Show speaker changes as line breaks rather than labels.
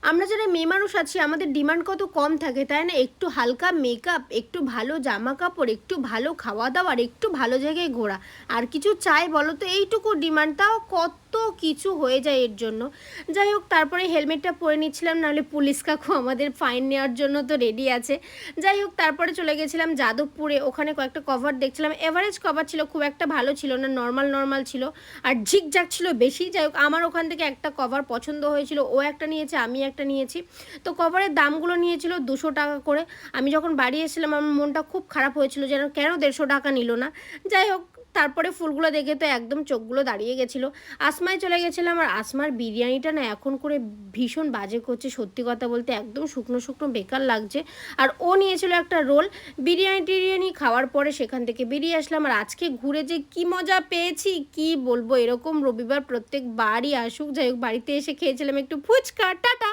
আমরা যারা মেয়ে মানুষ আছি আমাদের ডিমান্ড কত কম থাকে তাই না? একটু হালকা মেকআপ, একটু ভালো জামা কাপড়, একটু ভালো খাওয়া দাওয়া আর একটু ভালো জায়গায় ঘোরা। আর কিছু চাই বলো তো? এইটুকু ডিমান্ড, তাও কত কিছু হয়ে যায় এর জন্য। যাই হোক, তারপরে হেলমেটটা পরে নিচ্ছিলাম, নাহলে পুলিশ কাকু আমাদের ফাইন নেওয়ার জন্য তো রেডি আছে। যাই হোক, তারপরে চলে গেছিলাম যাদবপুরে, ওখানে কয়েকটা কভার দেখছিলাম। এভারেজ কভার ছিল, খুব একটা ভালো ছিল না, নর্মাল নর্মাল ছিল। আর ঝিকঝাক ছিল বেশি। যাই হোক, আমার ওখান থেকে একটা কভার পছন্দ হয়েছিল, ও একটা নিয়েছে, আমি একটা নিয়েছি। তো কভারের দামগুলো নিয়েছিল 200 টাকা করে। আমি যখন বাড়ি এসেছিলাম আমার মনটা খুব খারাপ হয়েছিল, যেন কেন 150 টাকা নিল না। যাই হোক, তারপরে ফুলগুলো দেখে তো একদম চোখগুলো দাঁড়িয়ে গেছিলো। আসমায় চলে গেছিলাম, আর আসমার বিরিয়ানিটা না এখন করে ভীষণ বাজে করছে, সত্যি কথা বলতে একদম শুকনো শুকনো বেকার লাগছে। আর ও নিয়েছিল একটা রোল। বিরিয়ানি টিরিয়ানি খাওয়ার পরে সেখান থেকে বেরিয়ে আসলাম। আর আজকে ঘুরে যে কি মজা পেয়েছি কি বলবো, এরকম রবিবার প্রত্যেকবারই আসুক। যাই হোক, বাড়িতে এসে খেয়েছিলাম একটু ফুচকা। টাটা।